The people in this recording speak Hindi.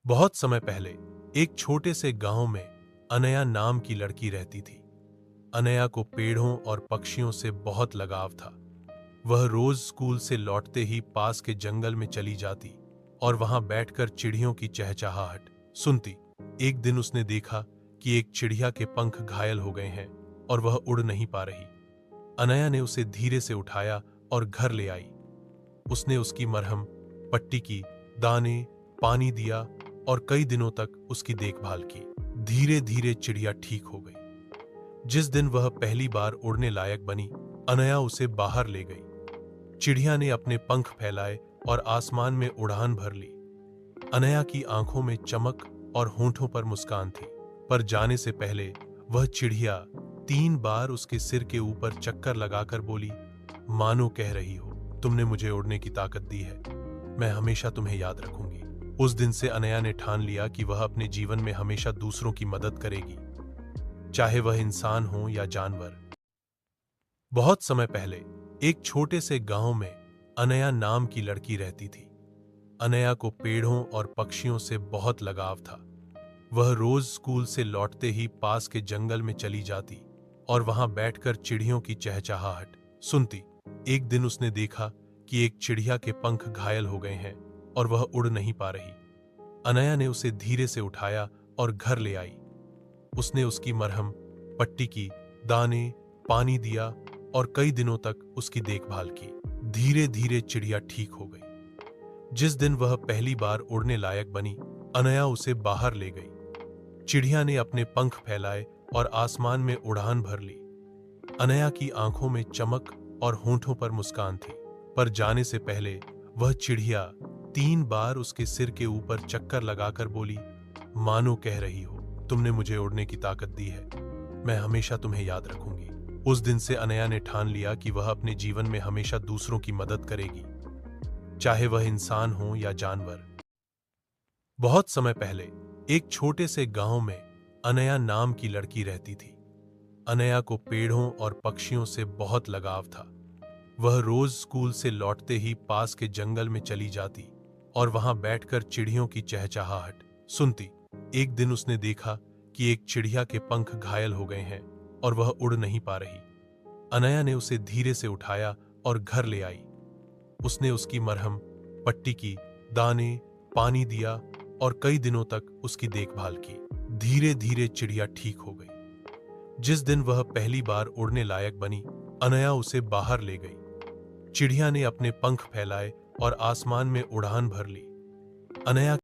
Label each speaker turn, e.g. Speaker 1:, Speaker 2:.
Speaker 1: बहुत समय पहले एक छोटे से गांव में अनया नाम की लड़की रहती थी। अनया को पेड़ों और पक्षियों से बहुत लगाव था। वह रोज स्कूल से लौटते ही पास के जंगल में चली जाती और वहां बैठकर चिड़ियों की चहचहाहट सुनती। एक दिन उसने देखा कि एक चिड़िया के पंख घायल हो गए हैं और वह उड़ नहीं पा रही। अनया ने उसे धीरे से उठाया और घर ले आई। उसने उसकी मरहम पट्टी की, दाने, पानी दिया और कई दिनों तक उसकी देखभाल की। धीरे धीरे चिड़िया ठीक हो गई। जिस दिन वह पहली बार उड़ने लायक बनी, अनया उसे बाहर ले गई। चिड़िया ने अपने पंख फैलाए और आसमान में उड़ान भर ली। अनया की आंखों में चमक और होंठों पर मुस्कान थी, पर जाने से पहले वह चिड़िया 3 बार उसके सिर के ऊपर चक्कर लगाकर बोली, मानो कह रही हो, तुमने मुझे उड़ने की ताकत दी है, मैं हमेशा तुम्हें याद रखूंगी। उस दिन से अनया ने ठान लिया कि वह अपने जीवन में हमेशा दूसरों की मदद करेगी, चाहे वह इंसान हो या जानवर। बहुत समय पहले एक छोटे से गांव में अनया नाम की लड़की रहती थी। अनया को पेड़ों और पक्षियों से बहुत लगाव था। वह रोज स्कूल से लौटते ही पास के जंगल में चली जाती और वहां बैठकर चिड़ियों की चहचहाहट सुनती। एक दिन उसने देखा कि एक चिड़िया के पंख घायल हो गए हैं और वह उड़ नहीं पा रही। अनया ने उसे धीरे से उठाया और घर ले आई। उसने उसकी मरहम पट्टी की, दाने, पानी दिया और कई दिनों तक उसकी देखभाल की। धीरे धीरे चिड़िया ठीक हो गई। जिस दिन वह पहली बार उड़ने लायक बनी, अनया उसे बाहर ले गई। चिड़िया ने अपने पंख फैलाए और आसमान में उड़ान भर ली। अनया की आंखों में चमक और होंठों पर मुस्कान थी, पर जाने से पहले वह चिड़िया 3 बार उसके सिर के ऊपर चक्कर लगाकर बोली, मानो कह रही हो, तुमने मुझे उड़ने की ताकत दी है, मैं हमेशा तुम्हें याद रखूंगी। उस दिन से अनया ने ठान लिया कि वह अपने जीवन में हमेशा दूसरों की मदद करेगी, चाहे वह इंसान हो या जानवर। बहुत समय पहले एक छोटे से गांव में अनया नाम की लड़की रहती थी। अनया को पेड़ों और पक्षियों से बहुत लगाव था। वह रोज स्कूल से लौटते ही पास के जंगल में चली जाती और वहां बैठकर चिड़ियों की चहचहाहट सुनती। एक दिन उसने देखा कि एक चिड़िया के पंख घायल हो गए हैं और वह उड़ नहीं पा रही। अनया ने उसे धीरे से उठाया और घर ले आई। उसने उसकी मरहम पट्टी की, दाने, पानी दिया और कई दिनों तक उसकी देखभाल की। धीरे धीरे चिड़िया ठीक हो गई। जिस दिन वह पहली बार उड़ने लायक बनी, अनया उसे बाहर ले गई। चिड़िया ने अपने पंख फैलाए और आसमान में उड़ान भर ली। अनया